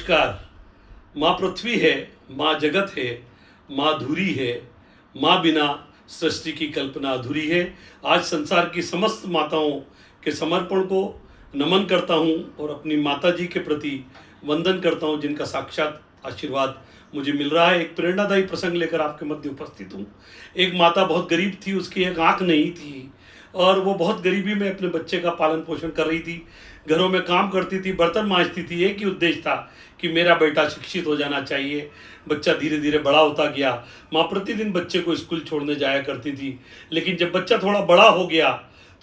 नमस्कार। माँ पृथ्वी है, माँ जगत है, माँ धुरी है, माँ बिना सृष्टि की कल्पना अधूरी है। आज संसार की समस्त माताओं के समर्पण को नमन करता हूँ और अपनी माता जी के प्रति वंदन करता हूँ, जिनका साक्षात आशीर्वाद मुझे मिल रहा है। एक प्रेरणादायी प्रसंग लेकर आपके मध्य उपस्थित हूँ। एक माता बहुत गरीब थी, उसकी एक आंख नहीं थी और वो बहुत गरीबी में अपने बच्चे का पालन पोषण कर रही थी। घरों में काम करती थी, बर्तन मांजती थी। एक ही उद्देश्य था कि मेरा बेटा शिक्षित हो जाना चाहिए। बच्चा धीरे धीरे बड़ा होता गया। माँ प्रतिदिन बच्चे को स्कूल छोड़ने जाया करती थी, लेकिन जब बच्चा थोड़ा बड़ा हो गया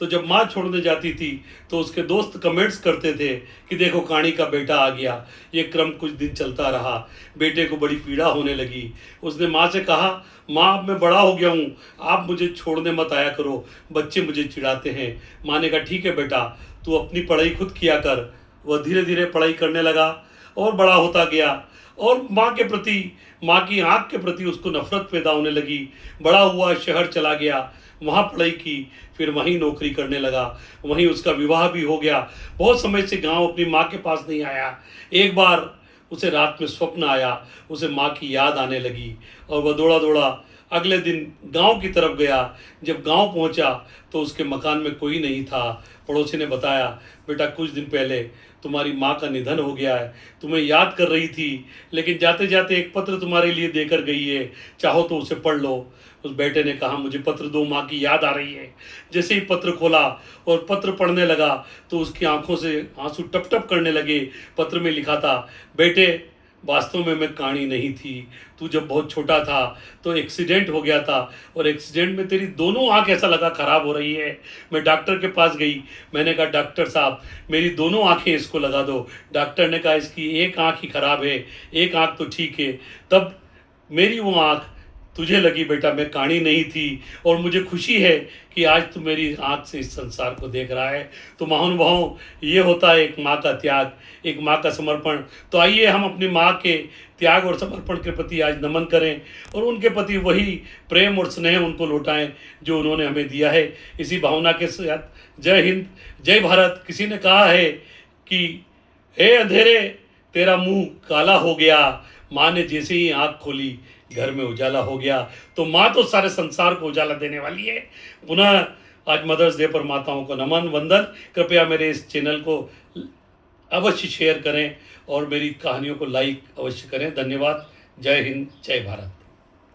तो जब माँ छोड़ने जाती थी तो उसके दोस्त कमेंट्स करते थे कि देखो काणी का बेटा आ गया। ये क्रम कुछ दिन चलता रहा। बेटे को बड़ी पीड़ा होने लगी। उसने माँ से कहा, माँ अब मैं बड़ा हो गया हूँ, आप मुझे छोड़ने मत आया करो, बच्चे मुझे चिढ़ाते हैं। माँ ने कहा ठीक है बेटा, तू अपनी पढ़ाई खुद किया कर। वह धीरे धीरे पढ़ाई करने लगा और बड़ा होता गया और माँ के प्रति, माँ की आँख के प्रति उसको नफरत पैदा होने लगी। बड़ा हुआ, शहर चला गया, वहाँ पढ़ाई की, फिर वहीं नौकरी करने लगा। वहीं उसका विवाह भी हो गया। बहुत समय से गांव अपनी माँ के पास नहीं आया। एक बार उसे रात में स्वप्न आया, उसे माँ की याद आने लगी और वह दौड़ा दौड़ा अगले दिन गांव की तरफ गया। जब गांव पहुंचा तो उसके मकान में कोई नहीं था। पड़ोसी ने बताया, बेटा कुछ दिन पहले तुम्हारी माँ का निधन हो गया है, तुम्हें याद कर रही थी, लेकिन जाते जाते एक पत्र तुम्हारे लिए देकर गई है, चाहो तो उसे पढ़ लो। उस बेटे ने कहा, मुझे पत्र दो, माँ की याद आ रही है। जैसे ही पत्र खोला और पत्र पढ़ने लगा तो उसकी आंखों से आंसू टप टप करने लगे। पत्र में लिखा था, बेटे वास्तव में मैं काणी नहीं थी। तू जब बहुत छोटा था तो एक्सीडेंट हो गया था और एक्सीडेंट में तेरी दोनों आंख ऐसा लगा खराब हो रही है। मैं डॉक्टर के पास गई, मैंने कहा डॉक्टर साहब मेरी दोनों आंखें इसको लगा दो। डॉक्टर ने कहा इसकी एक आंख ही खराब है, एक आंख तो ठीक है। तब मेरी वो आंख तुझे लगी बेटा, मैं काणी नहीं थी और मुझे खुशी है कि आज तू मेरी आंख से इस संसार को देख रहा है। तो महानुभावों, ये होता है एक माँ का त्याग, एक माँ का समर्पण। तो आइए हम अपनी माँ के त्याग और समर्पण के प्रति आज नमन करें और उनके प्रति वही प्रेम और स्नेह उनको लौटाएं जो उन्होंने हमें दिया है। इसी भावना के साथ जय हिंद, जय भारत। किसी ने कहा है कि हे अंधेरे तेरा मुंह काला हो गया, माँ ने जैसे ही आंख खोली घर में उजाला हो गया। तो माँ तो सारे संसार को उजाला देने वाली है। पुनः आज मदर्स डे पर माताओं को नमन वंदन। कृपया मेरे इस चैनल को अवश्य शेयर करें और मेरी कहानियों को लाइक अवश्य करें। धन्यवाद। जय हिंद, जय भारत।